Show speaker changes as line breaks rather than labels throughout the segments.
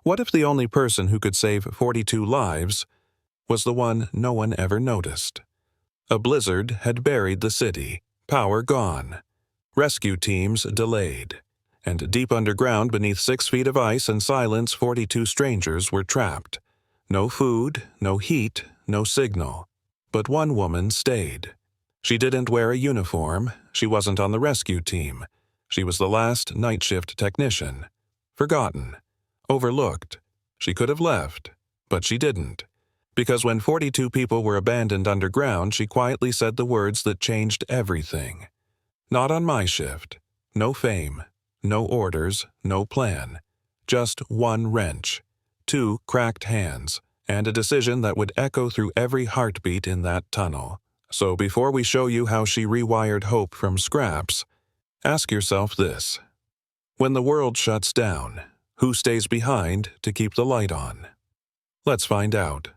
What if the only person who could save 42 lives was the one no one ever noticed? A blizzard had buried the city, power gone, rescue teams delayed, and deep underground beneath 6 feet of ice and silence 42 strangers were trapped. No food, no heat, no signal. But one woman stayed. She didn't wear a uniform, she wasn't on the rescue team. She was the last night shift technician. Forgotten. Overlooked. She could have left, but she didn't. Because when 42 people were abandoned underground, she quietly said the words that changed everything. Not on my shift. No fame. No orders. No plan. Just one wrench. 2 cracked hands. And a decision that would echo through every heartbeat in that tunnel. So before we show you how she rewired hope from scraps, ask yourself this. When the world shuts down, who stays behind to keep the light on? Let's find out.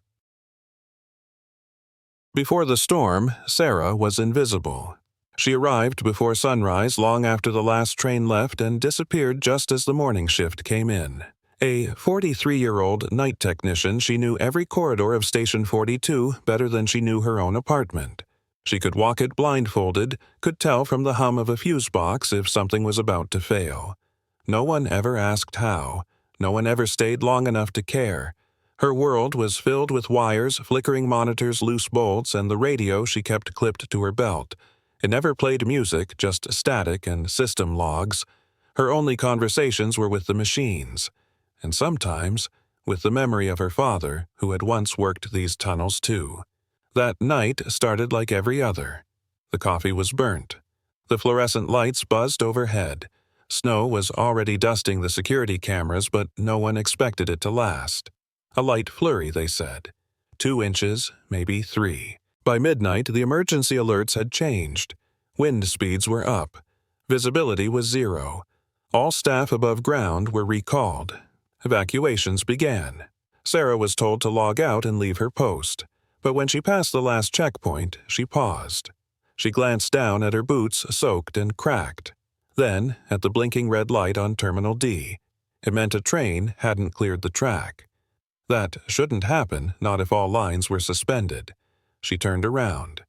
Before the storm, Sarah was invisible. She arrived before sunrise long after the last train left and disappeared just as the morning shift came in. A 43-year-old night technician, she knew every corridor of Station 42 better than she knew her own apartment. She could walk it blindfolded, could tell from the hum of a fuse box if something was about to fail. No one ever asked how. No one ever stayed long enough to care. Her world was filled with wires, flickering monitors, loose bolts, and the radio she kept clipped to her belt. It never played music, just static and system logs. Her only conversations were with the machines. And sometimes with the memory of her father, who had once worked these tunnels too. That night started like every other. The coffee was burnt. The fluorescent lights buzzed overhead. Snow was already dusting the security cameras, but no one expected it to last. A light flurry, they said. 2 inches, maybe 3. By midnight, the emergency alerts had changed. Wind speeds were up. Visibility was 0. All staff above ground were recalled. Evacuations began. Sarah was told to log out and leave her post. But when she passed the last checkpoint, she paused. She glanced down at her boots, soaked and cracked. Then, at the blinking red light on Terminal D. It meant a train hadn't cleared the track. That shouldn't happen, not if all lines were suspended. She turned around.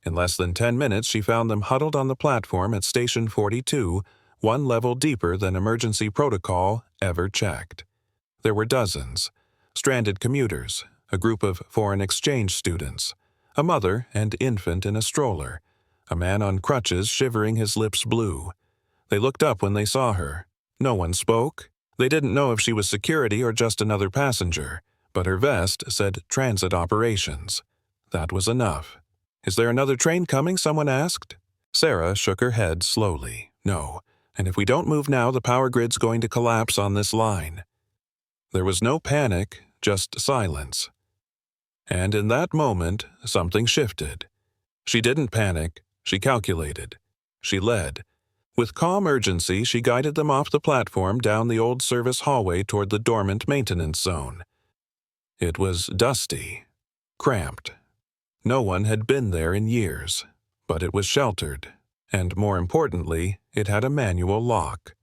In less than 10 minutes, she found them huddled on the platform at Station 42, 1 level deeper than emergency protocol ever checked. There were dozens. Stranded commuters, a group of foreign exchange students, a mother and infant in a stroller, a man on crutches shivering his lips blue. They looked up when they saw her. No one spoke. They didn't know if she was security or just another passenger, but her vest said transit operations. That was enough. Is there another train coming? Someone asked. Sarah shook her head slowly. No, and if we don't move now, the power grid's going to collapse on this line. There was no panic, just silence. And in that moment, something shifted. She didn't panic. She calculated. She led. With calm urgency, she guided them off the platform down the old service hallway toward the dormant maintenance zone. It was dusty, cramped. No one had been there in years, but it was sheltered, and more importantly, it had a manual lock.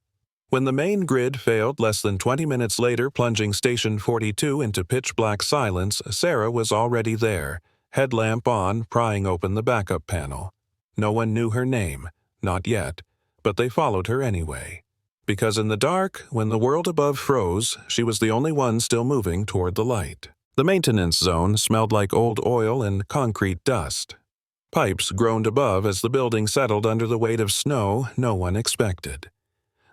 When the main grid failed less than 20 minutes later, plunging Station 42 into pitch-black silence, Sarah was already there, headlamp on, prying open the backup panel. No one knew her name, not yet, but they followed her anyway. Because in the dark, when the world above froze, she was the only one still moving toward the light. The maintenance zone smelled like old oil and concrete dust. Pipes groaned above as the building settled under the weight of snow no one expected.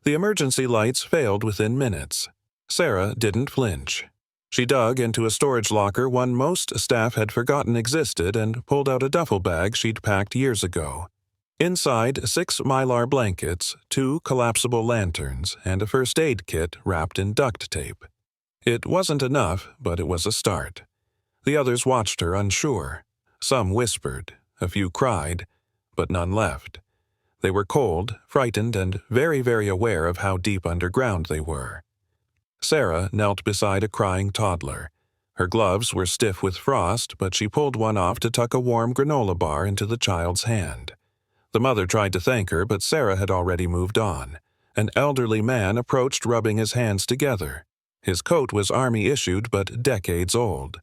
The emergency lights failed within minutes. Sarah didn't flinch. She dug into a storage locker one most staff had forgotten existed and pulled out a duffel bag she'd packed years ago. Inside, 6 Mylar blankets, 2 collapsible lanterns, and a first aid kit wrapped in duct tape. It wasn't enough, but it was a start. The others watched her unsure. Some whispered, a few cried, but none left. They were cold, frightened, and very, very aware of how deep underground they were. Sarah knelt beside a crying toddler. Her gloves were stiff with frost, but she pulled one off to tuck a warm granola bar into the child's hand. The mother tried to thank her, but Sarah had already moved on. An elderly man approached, rubbing his hands together. His coat was Army-issued but decades old.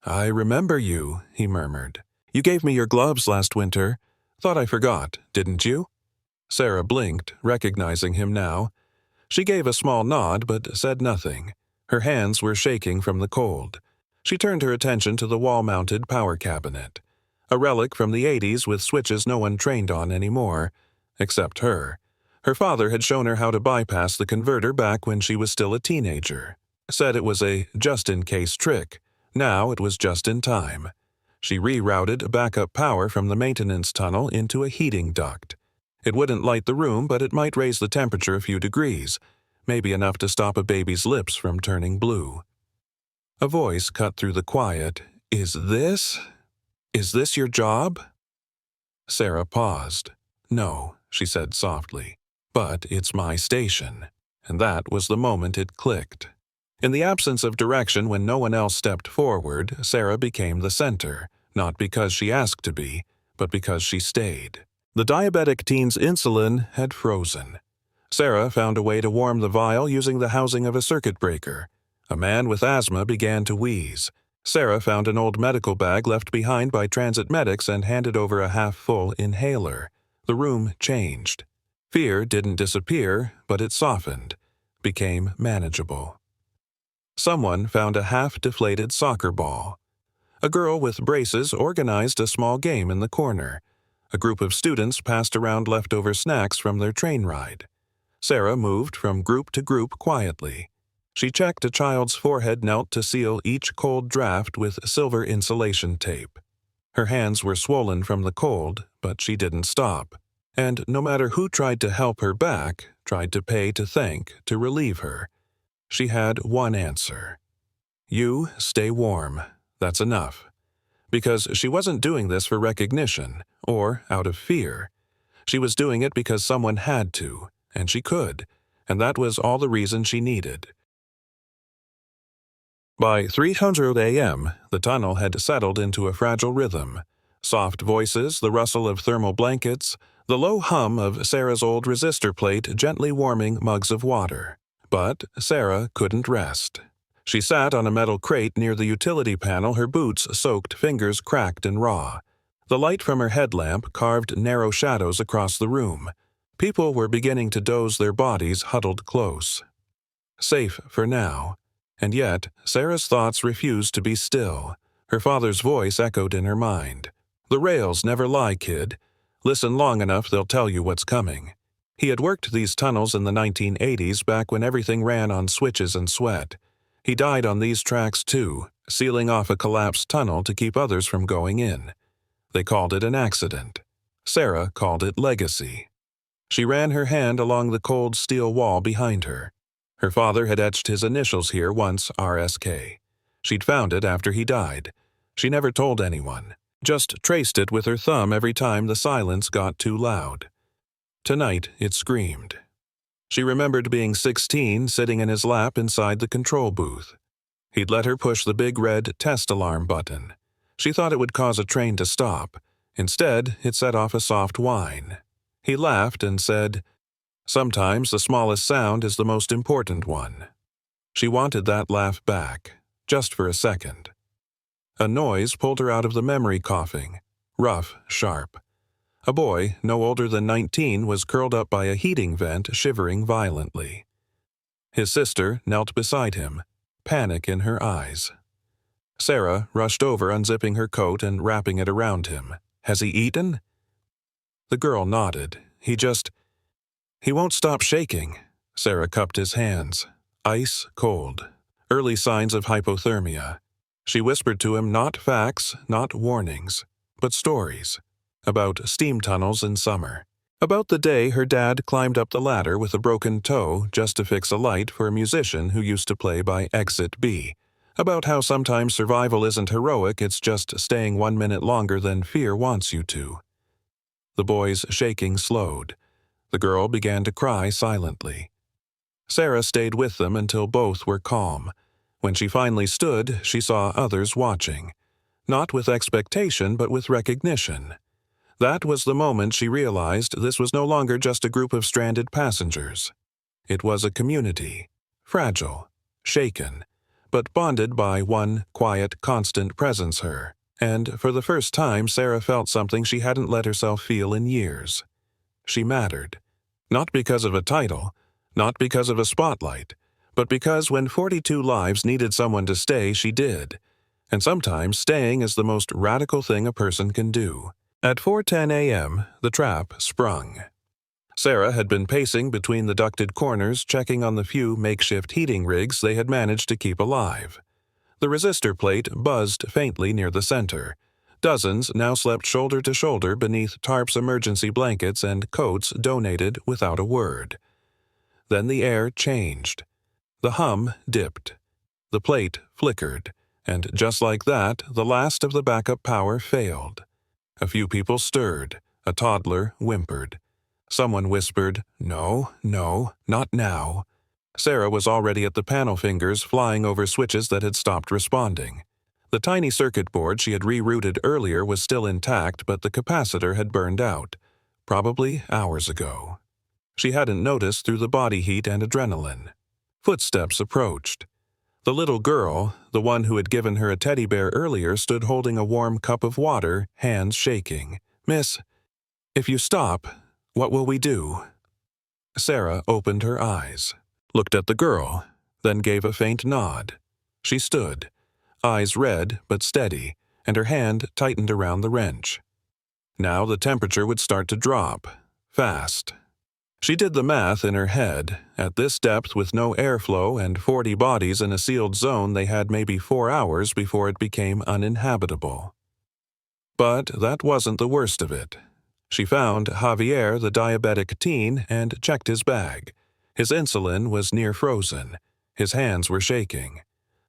"I remember you," he murmured. "You gave me your gloves last winter. Thought I forgot, didn't you?" Sarah blinked, recognizing him now. She gave a small nod but said nothing. Her hands were shaking from the cold. She turned her attention to the wall-mounted power cabinet, a relic from the 80s with switches no one trained on anymore, except her. Her father had shown her how to bypass the converter back when she was still a teenager. Said it was a just-in-case trick. Now it was just in time. She rerouted backup power from the maintenance tunnel into a heating duct. It wouldn't light the room, but it might raise the temperature a few degrees, maybe enough to stop a baby's lips from turning blue. A voice cut through the quiet. Is this your job?" Sarah paused. "No," she said softly, "but it's my station." And that was the moment it clicked. In the absence of direction when no one else stepped forward, Sarah became the center, not because she asked to be, but because she stayed. The diabetic teen's insulin had frozen. Sarah found a way to warm the vial using the housing of a circuit breaker. A man with asthma began to wheeze. Sarah found an old medical bag left behind by transit medics and handed over a half-full inhaler. The room changed. Fear didn't disappear, but it softened, became manageable. Someone found a half-deflated soccer ball. A girl with braces organized a small game in the corner. A group of students passed around leftover snacks from their train ride. Sarah moved from group to group quietly. She checked a child's forehead, knelt to seal each cold draft with silver insulation tape. Her hands were swollen from the cold, but she didn't stop. And no matter who tried to help her back, tried to pay to thank, to relieve her, she had one answer. You stay warm. That's enough. Because she wasn't doing this for recognition, or out of fear. She was doing it because someone had to, and she could, and that was all the reason she needed. By 3:00 a.m., the tunnel had settled into a fragile rhythm. Soft voices, the rustle of thermal blankets, the low hum of Sarah's old resistor plate gently warming mugs of water. But Sarah couldn't rest. She sat on a metal crate near the utility panel, her boots soaked, fingers cracked and raw. The light from her headlamp carved narrow shadows across the room. People were beginning to doze, their bodies huddled close. Safe for now. And yet, Sarah's thoughts refused to be still. Her father's voice echoed in her mind. "The rails never lie, kid. Listen long enough, they'll tell you what's coming." He had worked these tunnels in the 1980s, back when everything ran on switches and sweat. He died on these tracks too, sealing off a collapsed tunnel to keep others from going in. They called it an accident. Sarah called it legacy. She ran her hand along the cold steel wall behind her. Her father had etched his initials here once, RSK. She'd found it after he died. She never told anyone, just traced it with her thumb every time the silence got too loud. Tonight it screamed. She remembered being 16, sitting in his lap inside the control booth. He'd let her push the big red test alarm button. She thought it would cause a train to stop. Instead, it set off a soft whine. He laughed and said, "Sometimes the smallest sound is the most important one." She wanted that laugh back, just for a second. A noise pulled her out of the memory, coughing, rough, sharp. A boy, no older than 19, was curled up by a heating vent, shivering violently. His sister knelt beside him, panic in her eyes. Sarah rushed over, unzipping her coat and wrapping it around him. "Has he eaten?" The girl nodded. He won't stop shaking." Sarah cupped his hands. Ice cold. Early signs of hypothermia. She whispered to him not facts, not warnings, but stories. About steam tunnels in summer. About the day her dad climbed up the ladder with a broken toe just to fix a light for a musician who used to play by Exit B. About how sometimes survival isn't heroic, it's just staying 1 minute longer than fear wants you to. The boy's shaking slowed. The girl began to cry silently. Sarah stayed with them until both were calm. When she finally stood, she saw others watching. Not with expectation, but with recognition. That was the moment she realized this was no longer just a group of stranded passengers. It was a community. Fragile. shaken, but bonded by one quiet, constant presence her. And for the first time, Sarah felt something she hadn't let herself feel in years. She mattered. Not because of a title, not because of a spotlight, but because when 42 lives needed someone to stay, she did. And sometimes staying is the most radical thing a person can do. At 4:10 a.m., the trap sprung. Sarah had been pacing between the ducted corners, checking on the few makeshift heating rigs they had managed to keep alive. The resistor plate buzzed faintly near the center. Dozens now slept shoulder to shoulder beneath tarps, emergency blankets, and coats donated without a word. Then the air changed. The hum dipped. The plate flickered, and just like that, the last of the backup power failed. A few people stirred. A toddler whimpered. Someone whispered, "No, no, not now." Sarah was already at the panel fingers flying over switches that had stopped responding. The tiny circuit board she had rerouted earlier was still intact, but the capacitor had burned out, probably hours ago. She hadn't noticed through the body heat and adrenaline. Footsteps approached. The little girl, the one who had given her a teddy bear earlier, stood holding a warm cup of water, hands shaking. "Miss, if you stop, what will we do?" Sarah opened her eyes, looked at the girl, then gave a faint nod. She stood, eyes red but steady, and her hand tightened around the wrench. Now the temperature would start to drop, fast. She did the math in her head. At this depth with no airflow and 40 bodies in a sealed zone, they had maybe 4 hours before it became uninhabitable. But that wasn't the worst of it. She found Javier, the diabetic teen, and checked his bag. His insulin was near frozen. His hands were shaking.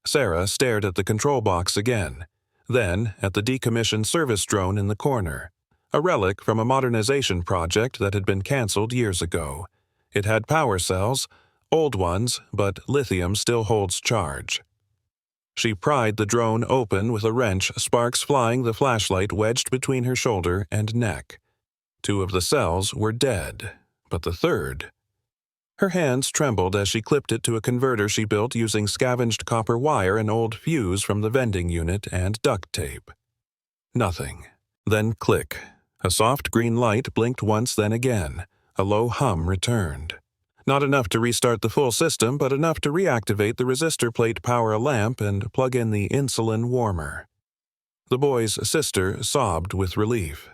Sarah stared at the control box again, then at the decommissioned service drone in the corner, a relic from a modernization project that had been canceled years ago. It had power cells, old ones, but lithium still holds charge. She pried the drone open with a wrench, sparks flying, the flashlight wedged between her shoulder and neck. 2 of the cells were dead, but the third... Her hands trembled as she clipped it to a converter she built using scavenged copper wire, an old fuse from the vending unit, and duct tape. Nothing. Then click. A soft green light blinked once, then again. A low hum returned. Not enough to restart the full system, but enough to reactivate the resistor plate, power a lamp, and plug in the insulin warmer. The boy's sister sobbed with relief.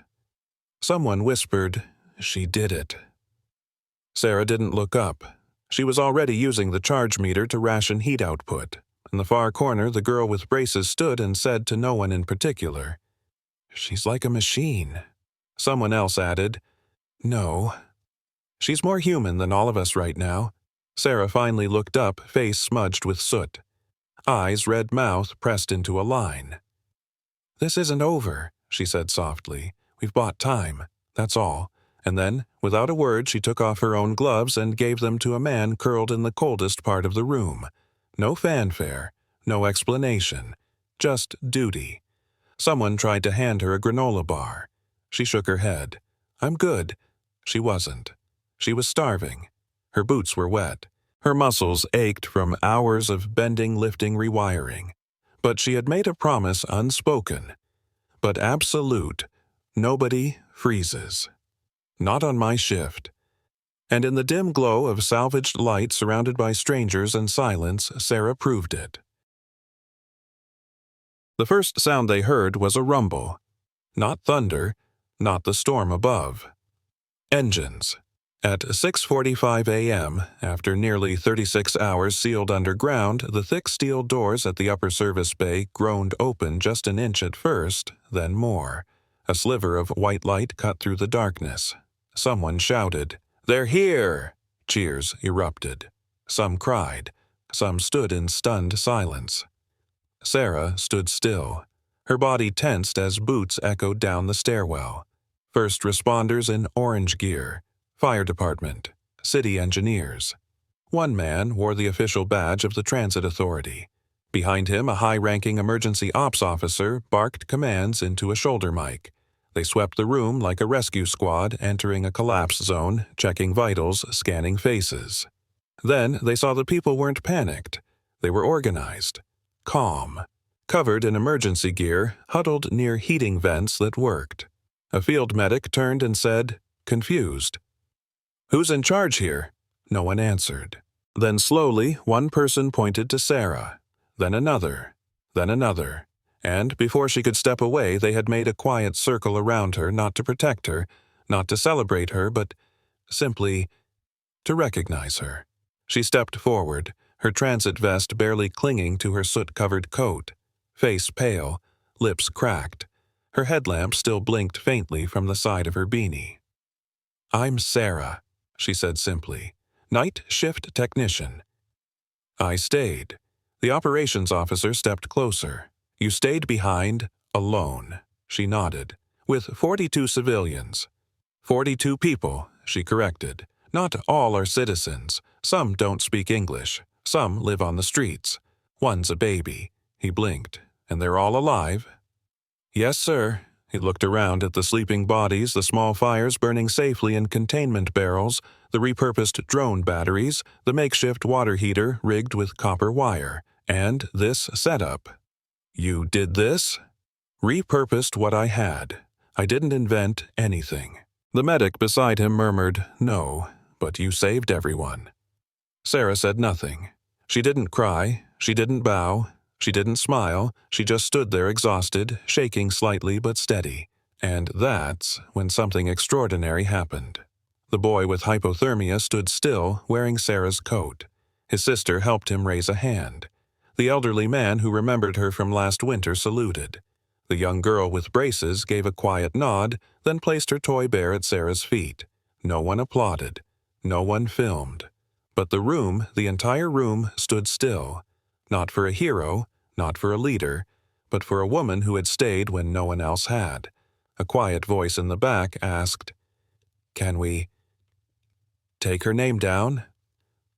Someone whispered, "She did it." Sarah didn't look up. She was already using the charge meter to ration heat output. In the far corner, the girl with braces stood and said to no one in particular, "She's like a machine." Someone else added, "No. She's more human than all of us right now." Sarah finally looked up, face smudged with soot. Eyes, red mouth pressed into a line. "This isn't over," she said softly. "We've bought time, that's all." And then, without a word, she took off her own gloves and gave them to a man curled in the coldest part of the room. No fanfare, no explanation, just duty. Someone tried to hand her a granola bar. She shook her head. "I'm good." She wasn't. She was starving. Her boots were wet. Her muscles ached from hours of bending, lifting, rewiring. But she had made a promise unspoken, but absolute. Nobody freezes. Not on my shift. And in the dim glow of salvaged light, surrounded by strangers and silence, Sarah proved it. The first sound they heard was a rumble. Not thunder, not the storm above. Engines. At 6:45 a.m., after nearly 36 hours sealed underground, the thick steel doors at the upper service bay groaned open just an inch at first, then more. A sliver of white light cut through the darkness. Someone shouted, "They're here!" Cheers erupted. Some cried. Some stood in stunned silence. Sarah stood still. Her body tensed as boots echoed down the stairwell. First responders in orange gear. Fire department. City engineers. One man wore the official badge of the Transit Authority. Behind him, a high-ranking emergency ops officer barked commands into a shoulder mic. They swept the room like a rescue squad entering a collapse zone, checking vitals, scanning faces. Then they saw the people weren't panicked. They were organized, calm, covered in emergency gear, huddled near heating vents that worked. A field medic turned and said, confused, "Who's in charge here?" No one answered. Then slowly, one person pointed to Sarah, then another, and before she could step away, they had made a quiet circle around her, not to protect her, not to celebrate her, but simply to recognize her. She stepped forward, her transit vest barely clinging to her soot-covered coat, face pale, lips cracked. Her headlamp still blinked faintly from the side of her beanie. "I'm Sarah," she said simply, "night shift technician." I stayed. The operations officer stepped closer. "You stayed behind, alone," she nodded, "with 42 civilians." 42 people, she corrected. "Not all are citizens. Some don't speak English. Some live on the streets. One's a baby." He blinked. "And they're all alive?" "Yes, sir." He looked around at the sleeping bodies, the small fires burning safely in containment barrels, the repurposed drone batteries, the makeshift water heater rigged with copper wire, and this setup. "You did this?" "Repurposed what I had. I didn't invent anything." The medic beside him murmured, "No, but you saved everyone." Sarah said nothing. She didn't cry, she didn't bow, she didn't smile, she just stood there exhausted, shaking slightly but steady. And that's when something extraordinary happened. The boy with hypothermia stood still, wearing Sarah's coat. His sister helped him raise a hand. The elderly man who remembered her from last winter saluted. The young girl with braces gave a quiet nod, then placed her toy bear at Sarah's feet. No one applauded. No one filmed. But the room, the entire room, stood still. Not for a hero, not for a leader, but for a woman who had stayed when no one else had. A quiet voice in the back asked, "Can we take her name down?"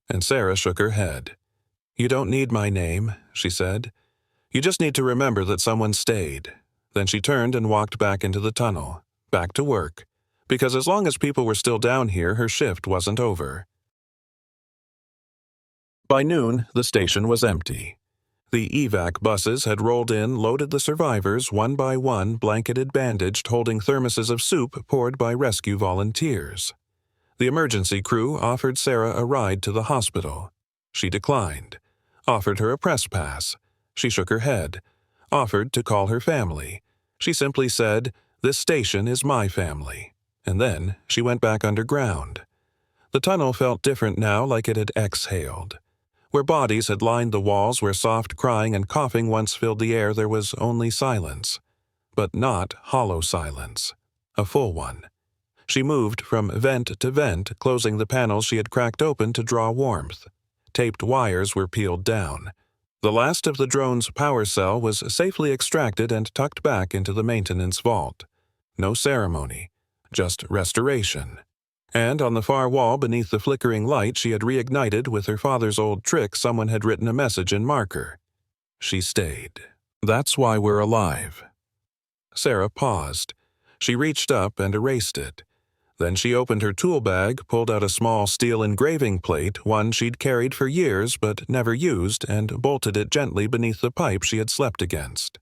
And Sarah shook her head. "You don't need my name," she said. "You just need to remember that someone stayed." Then she turned and walked back into the tunnel, back to work, because as long as people were still down here, her shift wasn't over. By noon, the station was empty. The evac buses had rolled in, loaded the survivors one by one, blanketed, bandaged, holding thermoses of soup poured by rescue volunteers. The emergency crew offered Sarah a ride to the hospital. She declined. Offered her a press pass. She shook her head. Offered to call her family. She simply said, "This station is my family." And then she went back underground. The tunnel felt different now, like it had exhaled. Where bodies had lined the walls, where soft crying and coughing once filled the air, there was only silence. But not hollow silence. A full one. She moved from vent to vent, closing the panels she had cracked open to draw warmth. Taped wires were peeled down. The last of the drone's power cell was safely extracted and tucked back into the maintenance vault. No ceremony, just restoration. And on the far wall beneath the flickering light she had reignited with her father's old trick, someone had written a message in marker. She stayed. "That's why we're alive." Sarah paused. She reached up and erased it. Then she opened her tool bag, pulled out a small steel engraving plate, one she'd carried for years but never used, and bolted it gently beneath the pipe she had slept against.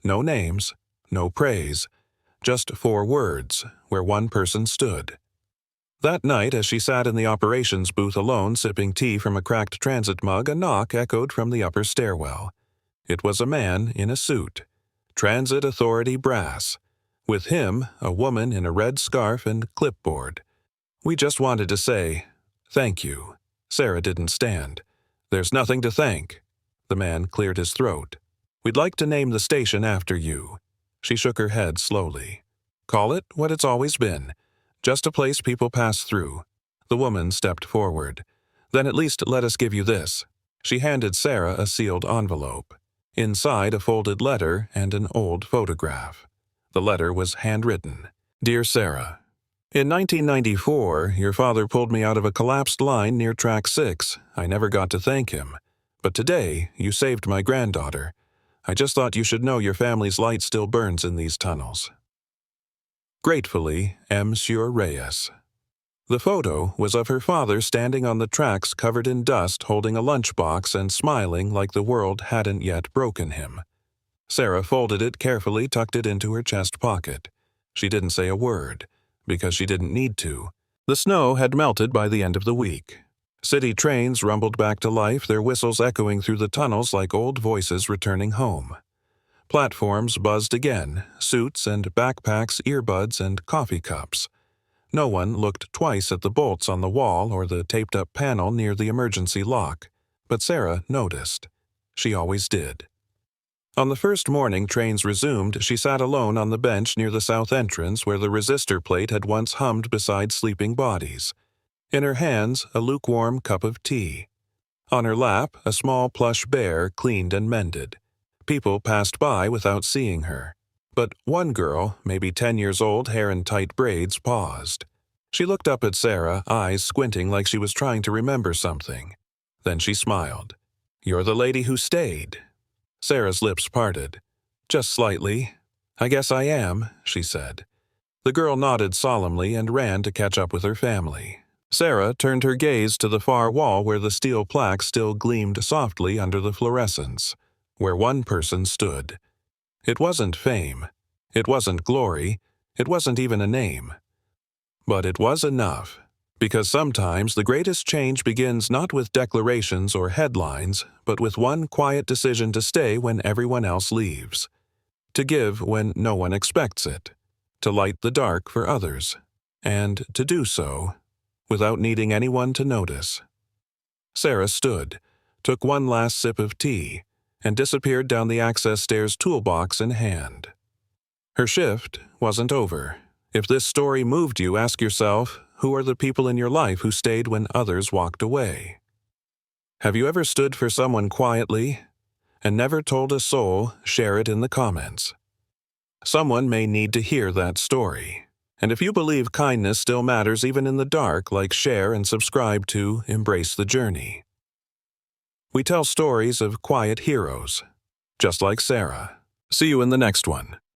No names, no praise, just 4 words, where one person stood. That night, as she sat in the operations booth alone, sipping tea from a cracked transit mug, a knock echoed from the upper stairwell. It was a man in a suit. Transit Authority brass. With him, a woman in a red scarf and clipboard. "We just wanted to say, thank you." Sarah didn't stand. "There's nothing to thank." The man cleared his throat. "We'd like to name the station after you." She shook her head slowly. "Call it what it's always been. Just a place people pass through." The woman stepped forward. "Then at least let us give you this." She handed Sarah a sealed envelope. Inside, a folded letter and an old photograph. The letter was handwritten. "Dear Sarah, in 1994, your father pulled me out of a collapsed line near Track 6. I never got to thank him. But today, you saved my granddaughter. I just thought you should know your family's light still burns in these tunnels. Gratefully, M. Reyes." The photo was of her father standing on the tracks covered in dust holding a lunchbox and smiling like the world hadn't yet broken him. Sarah folded it carefully, tucked it into her chest pocket. She didn't say a word, because she didn't need to. The snow had melted by the end of the week. City trains rumbled back to life, their whistles echoing through the tunnels like old voices returning home. Platforms buzzed again, suits and backpacks, earbuds and coffee cups. No one looked twice at the bolts on the wall or the taped-up panel near the emergency lock, but Sarah noticed. She always did. On the first morning trains resumed, she sat alone on the bench near the south entrance where the resistor plate had once hummed beside sleeping bodies. In her hands, a lukewarm cup of tea. On her lap, a small plush bear cleaned and mended. People passed by without seeing her. But one girl, maybe 10 years old, hair in tight braids, paused. She looked up at Sarah, eyes squinting like she was trying to remember something. Then she smiled. "You're the lady who stayed." Sarah's lips parted. "Just slightly. I guess I am," she said. The girl nodded solemnly and ran to catch up with her family. Sarah turned her gaze to the far wall where the steel plaque still gleamed softly under the fluorescence, where one person stood. It wasn't fame. It wasn't glory. It wasn't even a name. But it was enough, because sometimes the greatest change begins not with declarations or headlines, but with one quiet decision to stay when everyone else leaves, to give when no one expects it, to light the dark for others, and to do so without needing anyone to notice. Sarah stood, took one last sip of tea, and disappeared down the access stairs, toolbox in hand. Her shift wasn't over. If this story moved you, ask yourself, who are the people in your life who stayed when others walked away? Have you ever stood for someone quietly and never told a soul? Share it in the comments. Someone may need to hear that story. And if you believe kindness still matters even in the dark, like, share and subscribe to Embrace the Journey. We tell stories of quiet heroes, just like Sarah. See you in the next one.